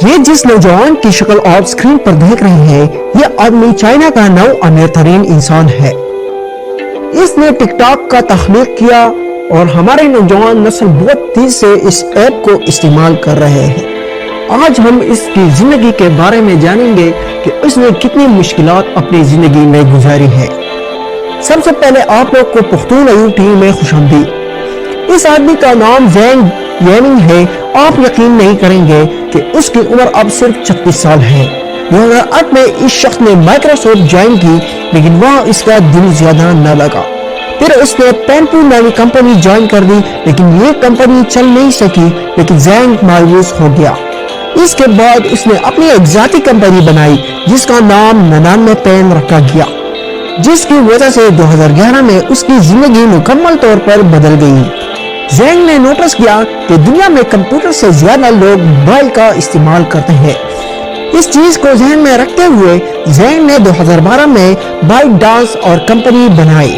یہ جس نوجوان کی شکل آپ سکرین پر دیکھ رہے ہیں، یہ آدمی چائنا کا نو امیر ترین انسان ہے۔ اس نے ٹک ٹاک کا تخلیق کیا اور ہمارے نوجوان نسل بہت تیز سے اس ایپ کو استعمال کر رہے ہیں۔ آج ہم اس کی زندگی کے بارے میں جانیں گے کہ اس نے کتنی مشکلات اپنی زندگی میں گزاری ہے۔ سب سے پہلے آپ لوگ کو پختون ایو ٹیم میں خوش آمدید۔ اس آدمی کا نام زینگ یانگ ہے۔ آپ یقین نہیں کریں گے کہ اس کی عمر اب صرف 36 سال ہے۔ 2008 میں اس شخص نے مائکروسافٹ جوائن کی، لیکن وہاں اس کا دل زیادہ نہ لگا۔ پھر اس نے پینپو نامی کمپنی جوائن کر دی، لیکن یہ کمپنی چل نہیں سکی، لیکن زینگ مایوس ہو گیا۔ اس کے بعد اس نے اپنی ایک ذاتی کمپنی بنائی جس کا نام 99 پین رکھا گیا، جس کی وجہ سے 2011 میں اس کی زندگی مکمل طور پر بدل گئی۔ زینگ نے نوٹس کیا کہ دنیا میں کمپیوٹر سے زیادہ لوگ موبائل کا استعمال کرتے ہیں۔ اس چیز کو ذہن میں رکھتے ہوئے زینگ نے 2012 میں بائٹ ڈانس اور کمپنی بنائی۔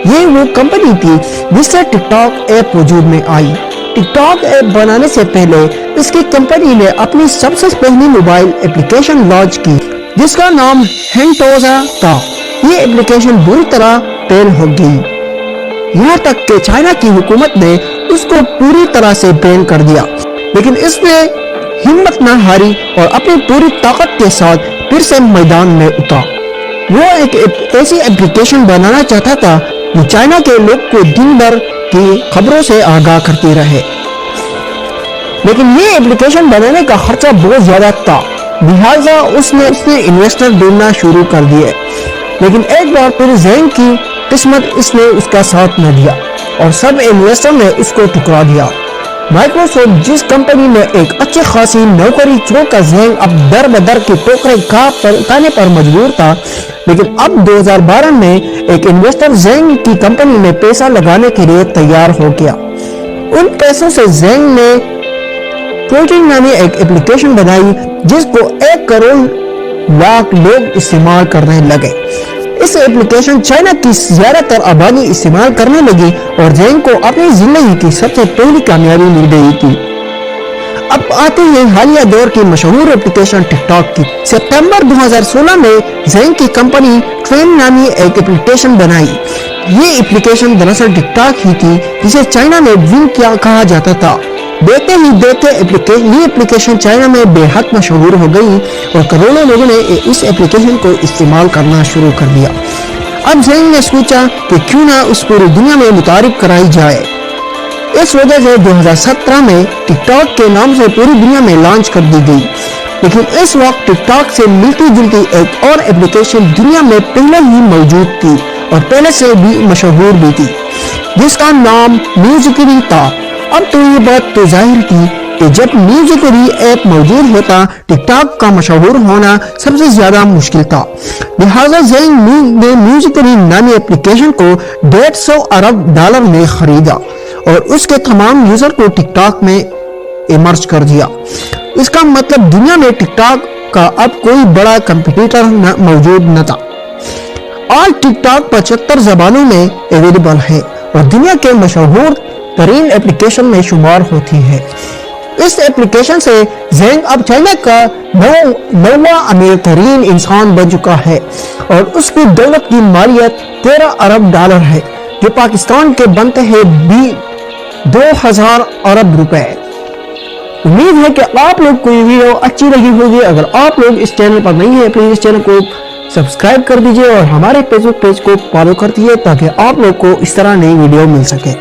یہ وہ کمپنی تھی جس سے ٹک ٹاک ایپ وجود میں آئی۔ ٹک ٹاک ایپ بنانے سے پہلے اس کی کمپنی نے اپنی سب سے پہلی موبائل ایپلیکیشن لانچ کی جس کا نام ہینگٹوزا تھا۔ یہ ایپلیکیشن بری طرح فیل ہو گئی، یہاں تک کہ چائنا کی حکومت نے اس کو پوری طرح سے بین کر دیا، لیکن اس نے ہمت نہ ہاری اور اپنی پوری طاقت کے ساتھ پھر سے میدان میں اترا۔ وہ ایک ایسی ایپلیکیشن بنانا چاہتا تھا جو چائنا کے لوگ کو دن بھر کی خبروں سے آگاہ کرتی رہے، لیکن یہ ایپلیکیشن بنانے کا خرچہ بہت زیادہ تھا، لہٰذا اس نے انویسٹر ڈھونڈنا شروع کر دیے۔ لیکن ایک بار پھر زینگ کی قسمت اس نے اس کا ساتھ نہ دیا اور سب انویسٹر نے اس کو ٹھکرا دیا۔ مائکروسافٹ جس کمپنی میں ایک اچھی خاصی نوکری چھوڑ کر زینگ اب در بدر کی ٹوکرے کھانے پر مجبور تھا، لیکن اب 2012 میں ایک انویسٹر زینگ کی کمپنی میں پیسہ لگانے کے لیے تیار ہو گیا۔ ان پیسوں سے زینگ نے پروٹین نامی ایک ایپلیکیشن بنائی جس کو 1 کروڑ لاکھ لوگ استعمال کرنے لگے۔ اس ایپلیکیشن چائنا کی زیادہ تر آبادی استعمال کرنے لگی اور زینگ کو اپنی زندگی کی سب سے پہلی کامیابی مل گئی تھی۔ اب آتے ہیں حالیہ دور کی مشہور ایپلیکیشن ٹک ٹاک کی۔ ستمبر 2016 میں زینگ کی کمپنی ٹرین نامی ایک ایپلیکیشن بنائی۔ یہ ایپلیکیشن دراصل ٹک ٹاک ہی تھی جسے چائنا میں ون کہا جاتا تھا۔ دیکھتے ہی دیکھتے یہ ایپلیکیشن چائنا میں بے حد مشہور ہو گئی اور کروڑوں لوگوں نے اس ایپلیکیشن کو استعمال کرنا شروع کر دیا۔ اب زینگ نے سوچا کہ کیوں نہ اس پوری دنیا میں متعارف کرائی جائے۔ اس وجہ سے 2017 میں ٹک ٹاک کے نام سے پوری دنیا میں لانچ کر دی گئی، لیکن اس وقت ٹک ٹاک سے ملتی جلتی ایک اور ایپلیکیشن دنیا میں پہلے ہی موجود تھی اور پہلے سے بھی مشہور بھی تھی، جس کا نام میوزکلی تھا۔ اب تو یہ بات تو ظاہر تھی کہ جب میوزکلی ایپ موجود ہوتا، ٹک ٹاک کا مشہور ہونا سب سے زیادہ مشکل تھا، لہٰذا زینگ نے میوزکلی نامی ایپلیکیشن کو $150 ارب میں خریدا اور اس کے تمام یوزر کو ٹک ٹاک میں امرج کر دیا۔ اس کا مطلب دنیا میں ٹک ٹاک کا اب کوئی بڑا کمپیٹیٹر موجود نہ تھا۔ آج ٹک ٹاک 75 زبانوں میں اویلیبل ہے اور دنیا کے مشہور ترین ایپلیکیشن میں شمار ہوتی ہے۔ اس ایپلیکیشن سے زینگ اب چائنا کا 9واں امیر ترین انسان بن چکا ہے اور اس کی دولت کی مالیت $13 ارب ہے، جو پاکستان کے بنتے ہیں 2000 ارب روپے۔ امید ہے کہ آپ لوگ کو یہ ویڈیو اچھی لگی ہوگی۔ اگر آپ لوگ اس چینل پر نہیں ہیں، پلیز اس چینل کو سبسکرائب کر دیجئے اور ہمارے فیس بک پیج کو فالو کر دیجئے تاکہ آپ لوگ کو اس طرح نئی ویڈیو مل سکے۔